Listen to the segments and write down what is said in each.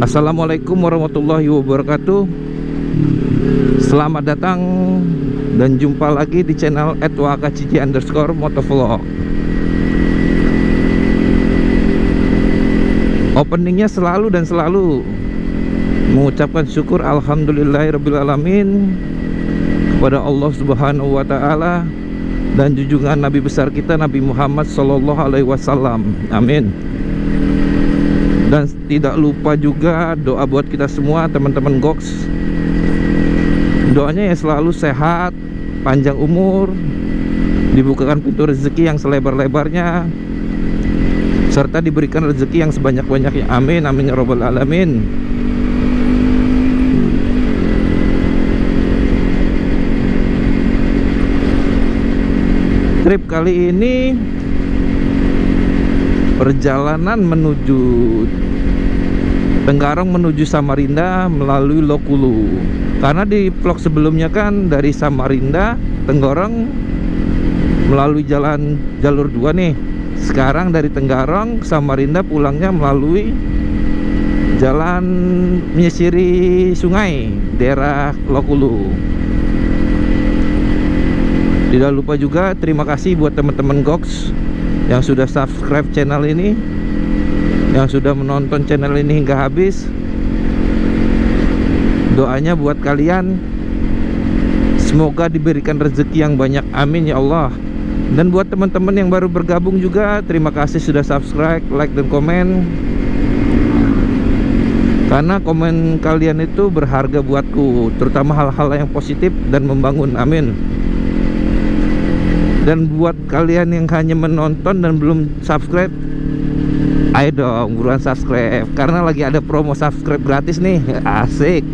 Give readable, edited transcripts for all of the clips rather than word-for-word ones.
Assalamualaikum warahmatullahi wabarakatuh. Selamat datang dan jumpa lagi di channel @wakaciji_motovlog. Openingnya selalu mengucapkan syukur alhamdulillahirrabbilalamin kepada Allah subhanahu wa ta'ala dan junjungan Nabi besar kita Nabi Muhammad SAW. Amin. Dan tidak lupa juga doa buat kita semua teman-teman Goks. Doanya ya selalu sehat, panjang umur, dibukakan pintu rezeki yang selebar-lebarnya, serta diberikan rezeki yang sebanyak-banyaknya. Amin, amin ya robbal alamin. Trip kali ini perjalanan menuju Tenggarong menuju Samarinda melalui Lokulu. Karena di vlog sebelumnya kan dari Samarinda Tenggarong melalui jalur 2 nih. Sekarang dari Tenggarong Samarinda pulangnya melalui jalan menyisiri sungai daerah Lokulu. Tidak lupa juga terima kasih buat teman-teman Goks yang sudah subscribe channel ini, yang sudah menonton channel ini hingga habis. Doanya buat kalian semoga diberikan rezeki yang banyak, amin ya Allah. Dan buat teman-teman yang baru bergabung juga terima kasih sudah subscribe, like dan komen, karena komen kalian itu berharga buatku, terutama hal-hal yang positif dan membangun, amin. Dan buat kalian yang hanya menonton dan belum subscribe, ayo dong buruan subscribe, karena lagi ada promo subscribe gratis nih. Asik.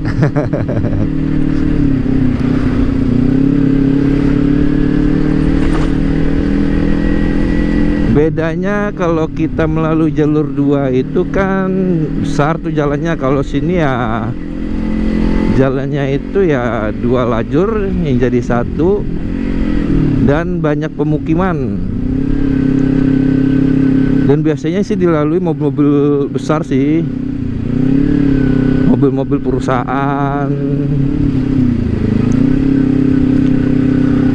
Bedanya kalau kita melalui jalur 2 itu kan besar tuh jalannya. Kalau sini ya jalannya itu ya 2 lajur yang jadi 1 dan banyak pemukiman. Dan biasanya sih dilalui mobil-mobil besar sih, mobil-mobil perusahaan.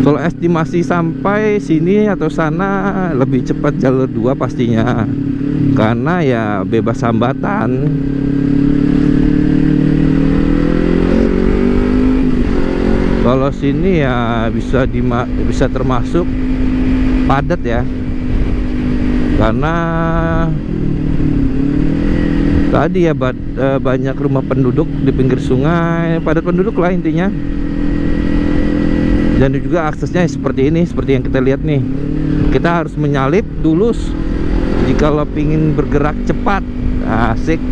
Kalau estimasi sampai sini atau sana lebih cepat jalur 2 pastinya, karena ya bebas hambatan. Kalau sini ya bisa termasuk padat ya, karena tadi ya banyak rumah penduduk di pinggir sungai, padat penduduk lah intinya. Dan juga aksesnya seperti ini, seperti yang kita lihat nih. Kita harus menyalip dulu jika lo pingin bergerak cepat. Asik.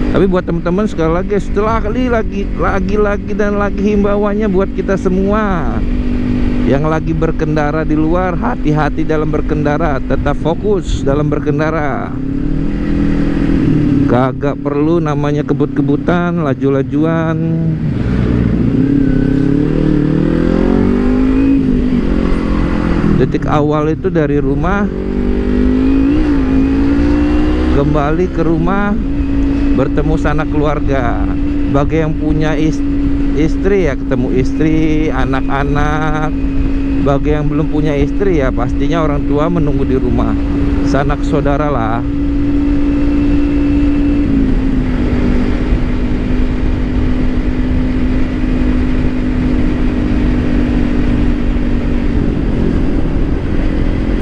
Tapi buat teman-teman sekali lagi, setelah lagi dan lagi himbauannya buat kita semua yang lagi berkendara di luar, hati-hati dalam berkendara, tetap fokus dalam berkendara. Kagak perlu namanya kebut-kebutan, laju-lajuan. Detik awal itu dari rumah kembali ke rumah, bertemu sanak keluarga. Bagi yang punya istri ya ketemu istri, anak-anak. Bagi yang belum punya istri ya pastinya orang tua menunggu di rumah, sanak saudara lah.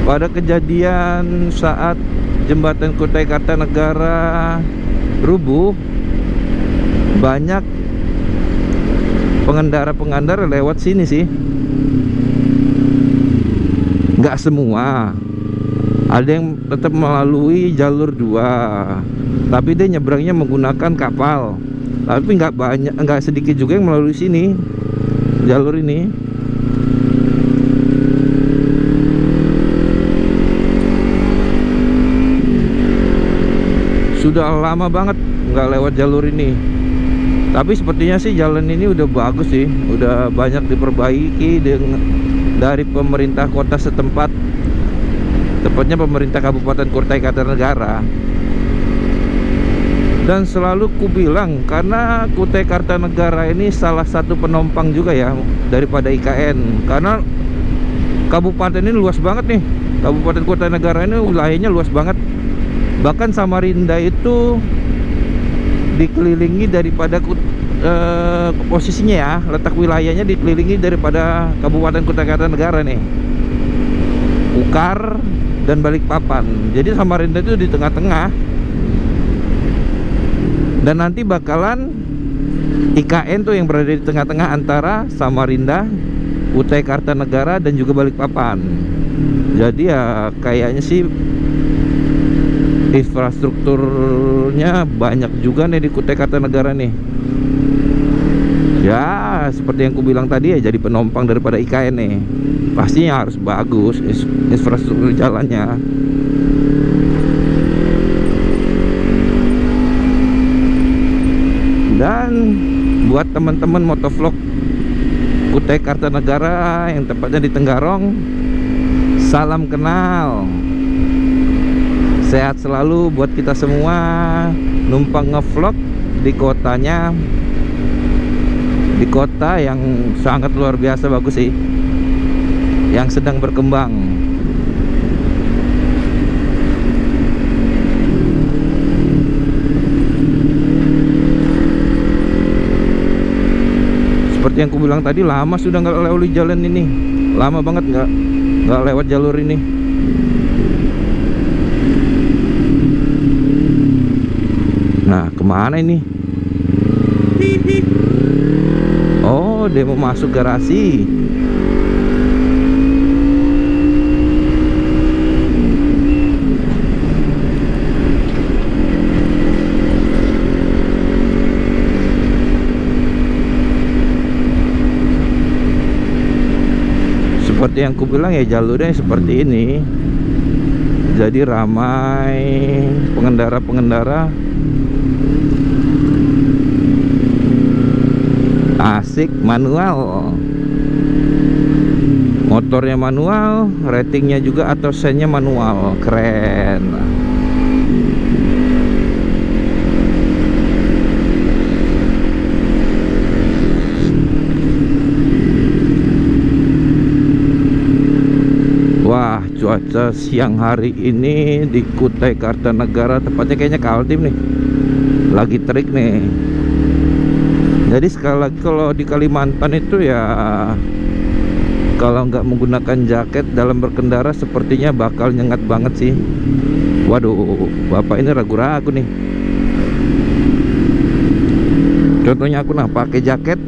Pada kejadian saat jembatan Kutai Kartanegara rubuh, banyak pengendara lewat sini sih. Nggak semua, ada yang tetap melalui jalur 2, tapi dia nyebrangnya menggunakan kapal. Tapi nggak sedikit juga yang melalui sini, jalur ini. Sudah lama banget nggak lewat jalur ini. Tapi sepertinya sih jalan ini udah bagus sih, udah banyak diperbaiki dari pemerintah kota setempat. tepatnya pemerintah Kabupaten Kutai Kartanegara. Dan selalu ku bilang, karena Kutai Kartanegara ini salah satu penumpang juga ya daripada IKN. Karena kabupaten ini luas banget nih. Kabupaten Kutai Negara ini wilayahnya luas banget. Bahkan Samarinda itu dikelilingi daripada posisinya ya, letak wilayahnya dikelilingi daripada Kabupaten Kutai Kartanegara nih, Ukar dan Balikpapan. Jadi Samarinda itu di tengah-tengah. Dan nanti bakalan IKN tuh yang berada di tengah-tengah antara Samarinda, Kutai Kartanegara dan juga Balikpapan. Jadi ya kayaknya sih infrastrukturnya banyak juga nih di Kutai Kartanegara nih. Ya seperti yang ku bilang tadi ya, jadi penumpang daripada IKN nih. Pastinya harus bagus infrastruktur jalannya. Dan buat teman-teman motovlog Kutai Kartanegara yang tepatnya di Tenggarong, salam kenal. Sehat selalu buat kita semua. Numpang ngevlog di kotanya, di kota yang sangat luar biasa bagus sih, yang sedang berkembang. Seperti yang ku bilang tadi, lama sudah nggak lewat jalan ini, lama banget nggak lewat jalur ini. Nah kemana ini? Oh, dia mau masuk garasi. Seperti yang ku bilang ya, jalurnya seperti ini. Jadi ramai pengendara-pengendara, asik, manual. Motornya manual, ratingnya juga atau sennya manual, keren. Wah, cuaca siang hari ini di Kutai Kartanegara, tepatnya kayaknya Kaltim nih, lagi terik nih. Jadi sekali lagi, kalau di Kalimantan itu ya, kalau nggak menggunakan jaket dalam berkendara sepertinya bakal nyengat banget sih. Waduh, bapak ini ragu-ragu nih. Contohnya aku pakai jaket.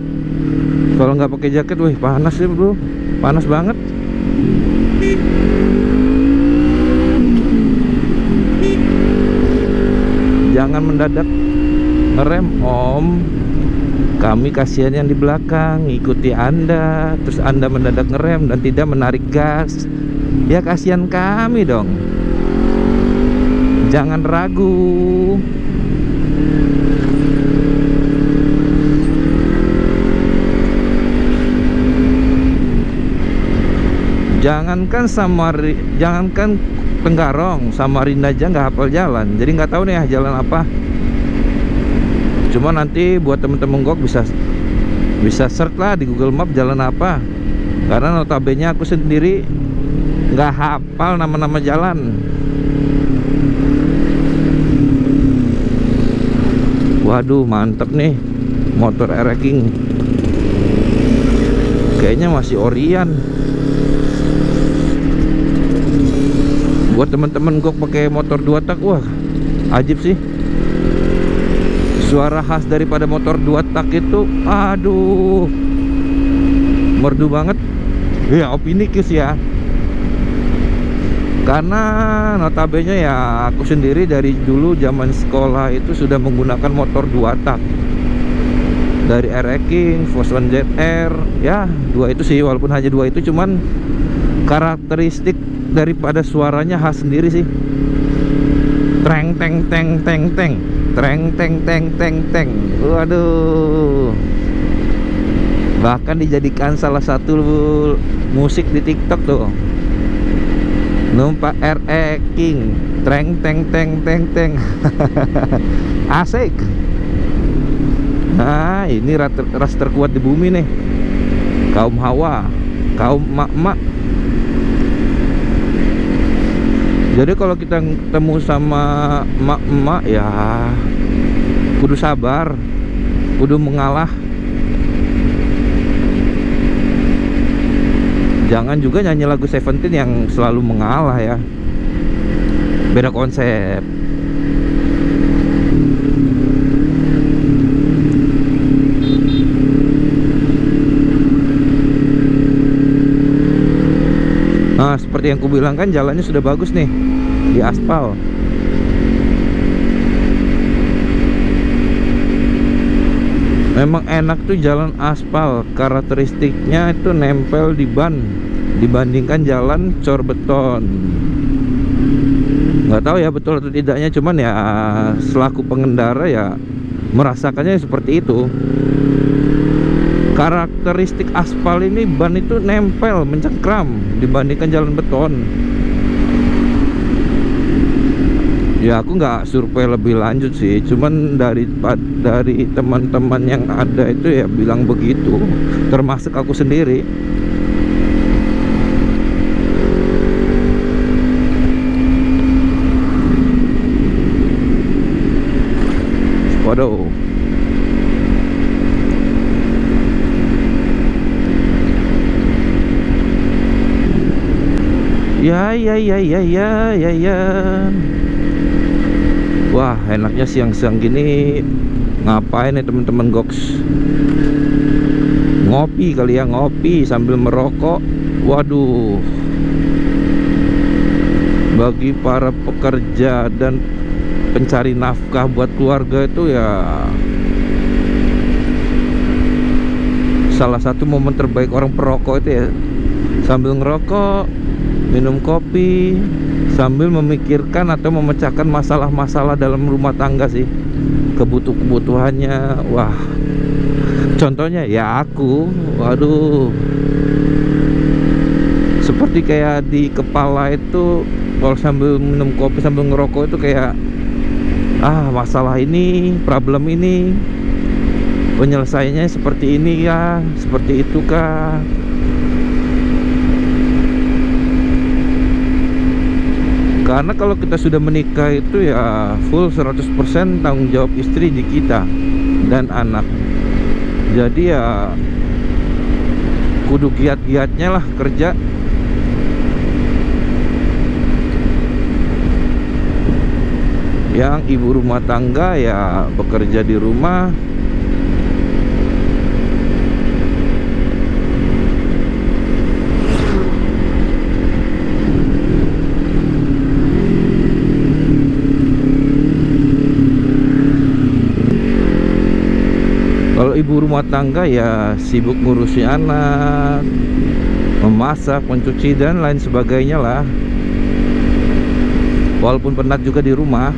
Kalau nggak pakai jaket, wih panas sih bro, panas banget. Jangan mendadak ngerem om, kami kasihan yang di belakang ngikuti anda, terus anda mendadak ngerem dan tidak menarik gas. Ya kasihan kami dong. Jangan ragu. Jangankan Tenggarong, Samarinda aja nggak hafal jalan. Jadi nggak tahu nih ya jalan apa. Cuma nanti buat temen-temen gok bisa search lah di Google Map jalan apa. Karena notabene aku sendiri nggak hafal nama-nama jalan. Waduh, mantep nih motor Ereking. Kayaknya masih Orion. Buat teman-teman gok pakai motor 2 tak, wah ajib sih. Suara khas daripada motor 2 tak itu, aduh, merdu banget. Ya opini kus ya. Karena notabene ya aku sendiri dari dulu zaman sekolah itu sudah menggunakan motor 2 tak. Dari Ereking, Volkswagen ZR, ya 2 itu sih, walaupun hanya 2 itu, cuman karakteristik daripada suaranya khas sendiri sih. Treng teng teng teng teng, treng teng teng teng teng. Waduh, bahkan dijadikan salah satu musik di TikTok tuh. numpak RE King, treng teng teng teng teng. Asik. Nah, ini ras terkuat di bumi nih, kaum hawa, kaum mak-mak. Jadi kalau kita ketemu sama mak-mak ya kudu sabar, kudu mengalah. Jangan juga nyanyi lagu Seventeen yang selalu mengalah ya. Beda konsep. Nah, seperti yang kubilang kan, jalannya sudah bagus nih, di aspal. Memang enak tuh jalan aspal, karakteristiknya itu nempel di ban dibandingkan jalan cor beton. Nggak tahu ya betul atau tidaknya, cuman ya selaku pengendara ya merasakannya seperti itu. Karakteristik aspal ini, ban itu nempel, mencengkram dibandingkan jalan beton. Ya aku nggak survei lebih lanjut sih, cuman dari teman-teman yang ada itu ya bilang begitu, termasuk aku sendiri. Waduh. Ya. Wah, enaknya siang-siang gini ngapain nih teman-teman goks? Ngopi kali ya, ngopi sambil merokok. Waduh. Bagi para pekerja dan pencari nafkah buat keluarga itu ya salah satu momen terbaik orang perokok itu ya, sambil ngerokok, minum kopi, sambil memikirkan atau memecahkan masalah-masalah dalam rumah tangga sih, kebutuhannya. Wah, contohnya ya aku, waduh, seperti kayak di kepala itu kalau sambil minum kopi sambil ngerokok itu kayak masalah ini, problem ini, penyelesaiannya seperti ini ya, seperti itu kah. Karena kalau kita sudah menikah itu ya full 100% tanggung jawab istri di kita dan anak. Jadi ya kudu giat-giatnya lah kerja. Yang ibu rumah tangga ya bekerja di rumah. Kalau ibu rumah tangga ya sibuk ngurusi anak, memasak, mencuci dan lain sebagainya lah. Walaupun penat juga di rumah,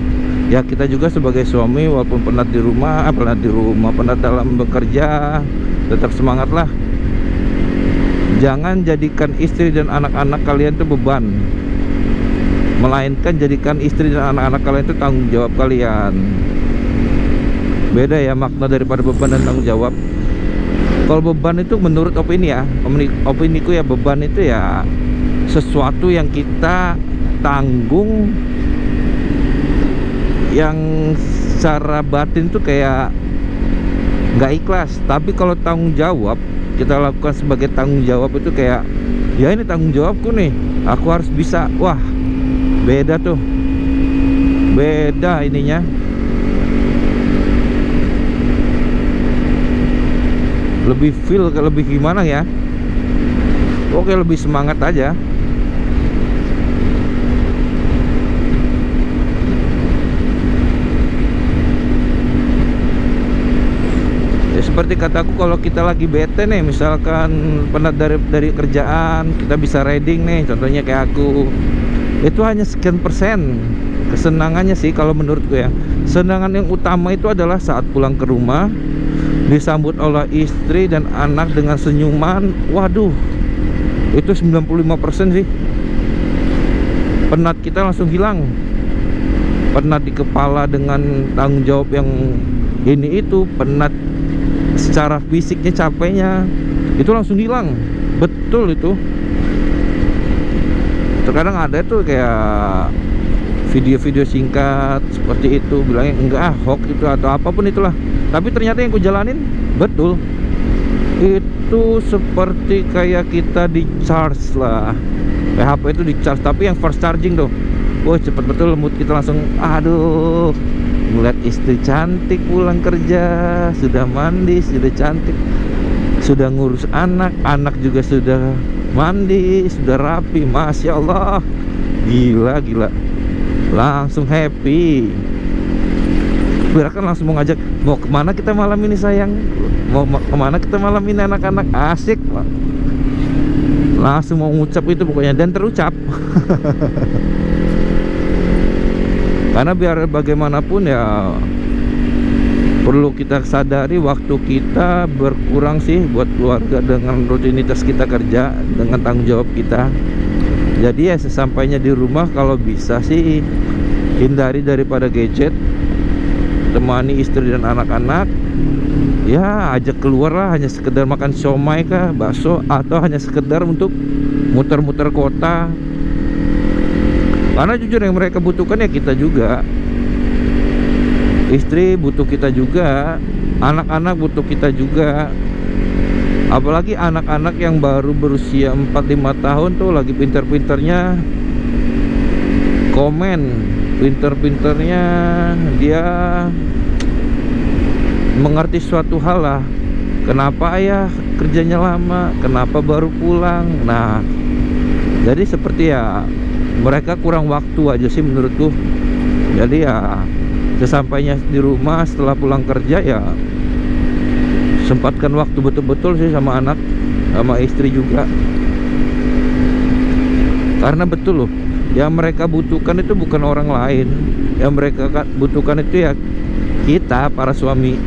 ya kita juga sebagai suami walaupun penat di rumah, penat dalam bekerja, tetap semangat lah. Jangan jadikan istri dan anak-anak kalian itu beban, melainkan jadikan istri dan anak-anak kalian itu tanggung jawab kalian. Beda ya makna daripada beban dan tanggung jawab. Kalau beban itu menurut opiniku ya, beban itu ya sesuatu yang kita tanggung, yang secara batin tuh kayak nggak ikhlas. Tapi kalau tanggung jawab, kita lakukan sebagai tanggung jawab itu kayak ya ini tanggung jawabku nih, aku harus bisa. Wah, beda tuh, beda ininya. Lebih feel, lebih gimana ya, oke, lebih semangat aja. Ya seperti kataku, kalau kita lagi bete nih, misalkan penat dari kerjaan, kita bisa riding nih, contohnya kayak aku, itu hanya sekian persen kesenangannya sih kalau menurutku ya. Kesenangan yang utama itu adalah saat pulang ke rumah, disambut oleh istri dan anak dengan senyuman. Waduh, itu 95% sih. penat kita langsung hilang. Penat di kepala dengan tanggung jawab yang ini itu, penat secara fisiknya, capeknya itu langsung hilang. Betul itu. Terkadang ada tuh kayak video-video singkat seperti itu bilangnya enggak hoax itu atau apapun itulah, tapi ternyata yang ku jalanin betul. Itu seperti kayak kita di charge lah, kayak HP itu di charge, tapi yang first charging tuh, wah cepet betul. Mood kita langsung aduh, ngeliat istri cantik pulang kerja, sudah mandi, sudah cantik, sudah ngurus anak, anak juga sudah mandi, sudah rapi, masya Allah, gila, langsung happy. Bahkan langsung mau ngajak, mau kemana kita malam ini sayang, mau kemana kita malam ini anak-anak, asik, langsung mau ngucap itu pokoknya, dan terucap. Karena biar bagaimanapun ya perlu kita sadari waktu kita berkurang sih buat keluarga dengan rutinitas kita kerja, dengan tanggung jawab kita. Jadi ya sesampainya di rumah kalau bisa sih hindari daripada gadget, temani istri dan anak-anak. Ya ajak keluar lah, hanya sekedar makan siomay kah, bakso, atau hanya sekedar untuk muter-muter kota. Karena jujur yang mereka butuhkan ya kita juga. Istri butuh kita juga, anak-anak butuh kita juga. Apalagi anak-anak yang baru berusia 4-5 tahun tuh lagi pinter-pinternya komen, pinter-pinternya dia mengerti suatu hal lah. Kenapa ayah kerjanya lama, kenapa baru pulang. Nah, jadi seperti ya mereka kurang waktu aja sih menurutku. Jadi ya sesampainya di rumah setelah pulang kerja ya sempatkan waktu betul-betul sih sama anak, sama istri juga. Karena betul loh, yang mereka butuhkan itu bukan orang lain. Yang mereka butuhkan itu ya kita para suami,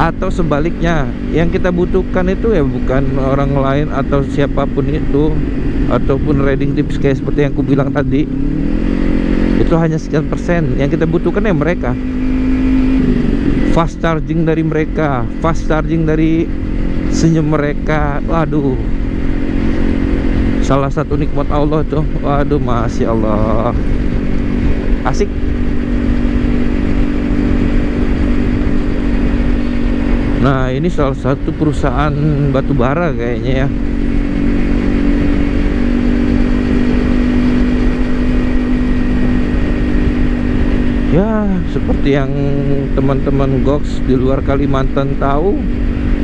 atau sebaliknya, yang kita butuhkan itu ya bukan orang lain atau siapapun itu, ataupun trading tips kayak seperti yang aku bilang tadi. Itu hanya sekian persen. Yang kita butuhkan ya mereka. Fast charging dari mereka, fast charging dari senyum mereka. Waduh, salah satu nikmat Allah tuh. Waduh, masya Allah, asik. Nah, ini salah satu perusahaan batubara kayaknya ya. Ya, seperti yang teman-teman Goks di luar Kalimantan tahu,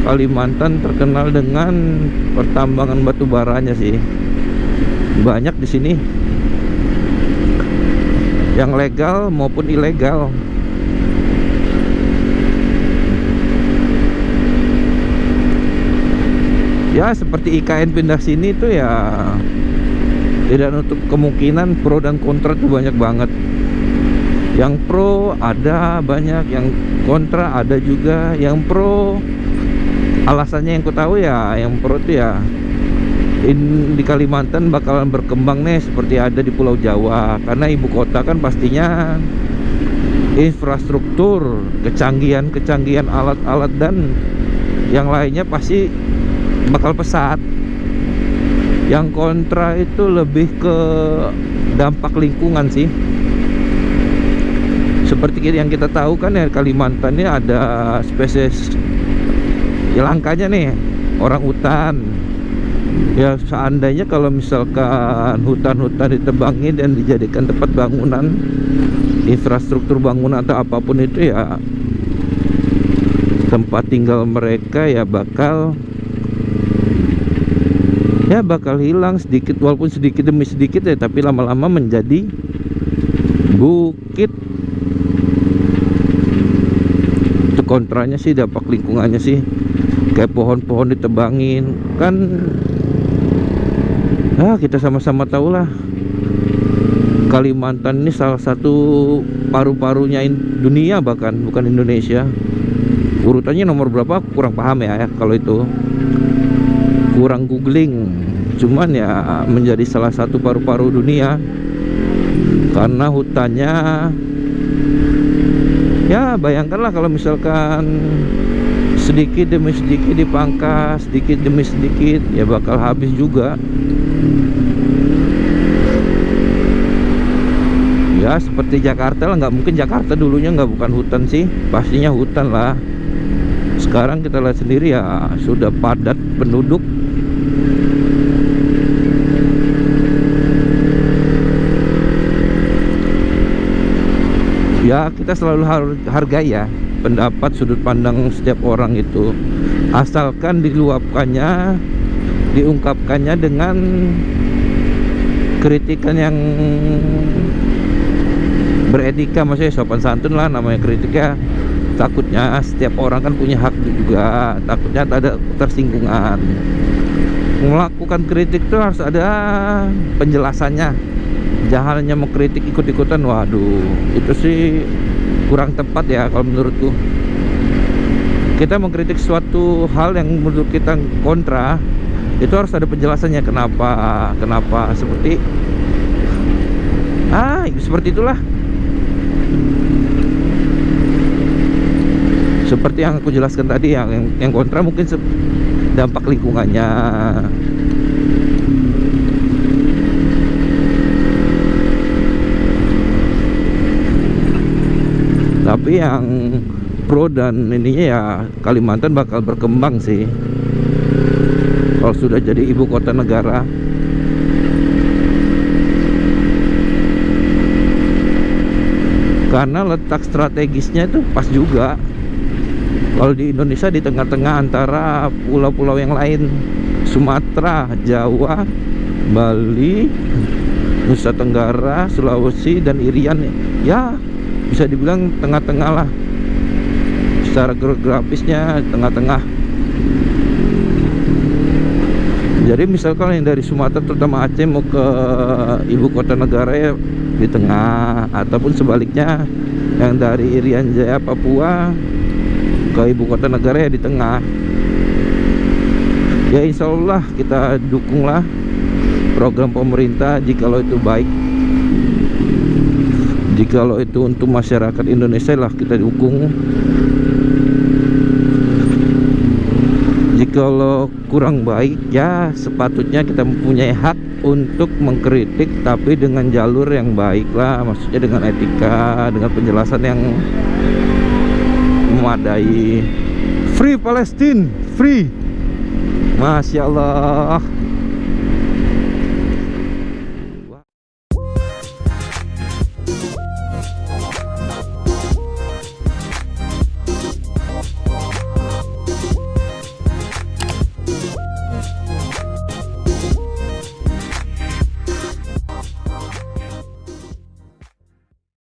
Kalimantan terkenal dengan pertambangan batubaranya sih. Banyak di sini, yang legal maupun ilegal. Ya, seperti IKN pindah sini tuh ya tidak nutup kemungkinan pro dan kontra tuh banyak banget. Yang pro ada banyak, yang kontra ada juga. Yang pro alasannya yang ku tahu ya, yang pro itu ya di Kalimantan bakalan berkembang nih seperti ada di Pulau Jawa. Karena ibu kota kan pastinya infrastruktur, kecanggihan alat-alat dan yang lainnya pasti bakal pesat. Yang kontra itu lebih ke dampak lingkungan sih. Seperti yang kita tahu kan ya, Kalimantan ini ada spesies ya langkanya nih, orang hutan. Ya seandainya kalau misalkan hutan-hutan ditebangin dan dijadikan tempat bangunan, infrastruktur bangunan atau apapun itu ya, tempat tinggal mereka ya bakal hilang sedikit, walaupun sedikit demi sedikit ya, tapi lama-lama menjadi bukit. Itu kontranya sih, dampak lingkungannya sih, kayak pohon-pohon ditebangin kan. Kita sama-sama tahu lah, Kalimantan ini salah satu paru-parunya dunia, bahkan bukan Indonesia. Urutannya nomor berapa aku kurang paham ya kalau itu, kurang googling. Cuman ya menjadi salah satu paru-paru dunia. Karena hutannya, ya bayangkanlah kalau misalkan sedikit demi sedikit dipangkas, sedikit demi sedikit, ya bakal habis juga. Ya seperti Jakarta lah, nggak mungkin Jakarta dulunya bukan hutan sih, pastinya hutan lah. Sekarang kita lihat sendiri ya, sudah padat penduduk. Ya kita selalu hargai ya pendapat, sudut pandang setiap orang itu, asalkan diluapkannya, diungkapkannya dengan kritikan yang beretika, maksudnya sopan santun lah namanya kritiknya. Takutnya setiap orang kan punya hak juga, takutnya ada tersinggungan. Melakukan kritik itu harus ada penjelasannya, jangan hanya mengkritik ikut-ikutan. Waduh, itu sih kurang tepat ya kalau menurutku. Kita mengkritik suatu hal yang menurut kita kontra, itu harus ada penjelasannya, kenapa seperti seperti itulah. Seperti yang aku jelaskan tadi, yang kontra mungkin dampak lingkungannya. Tapi yang pro dan ininya ya, Kalimantan bakal berkembang sih kalau sudah jadi ibu kota negara. Karena letak strategisnya itu pas juga. Kalau di Indonesia di tengah-tengah antara pulau-pulau yang lain, Sumatera, Jawa, Bali, Nusa Tenggara, Sulawesi, dan Irian, ya bisa dibilang tengah-tengah lah. Secara geografisnya tengah-tengah. Jadi misalkan yang dari Sumatera terutama Aceh mau ke ibu kota negara ya di tengah, ataupun sebaliknya yang dari Irian Jaya, Papua ke ibu kota negara ya di tengah. Ya insya Allah kita dukunglah program pemerintah jikalau itu baik, jikalau itu untuk masyarakat Indonesia lah kita dukung. Jikalau kurang baik ya sepatutnya kita mempunyai hak untuk mengkritik, tapi dengan jalur yang baik lah, maksudnya dengan etika, dengan penjelasan yang memadai. Free Palestine, free. Masya Allah.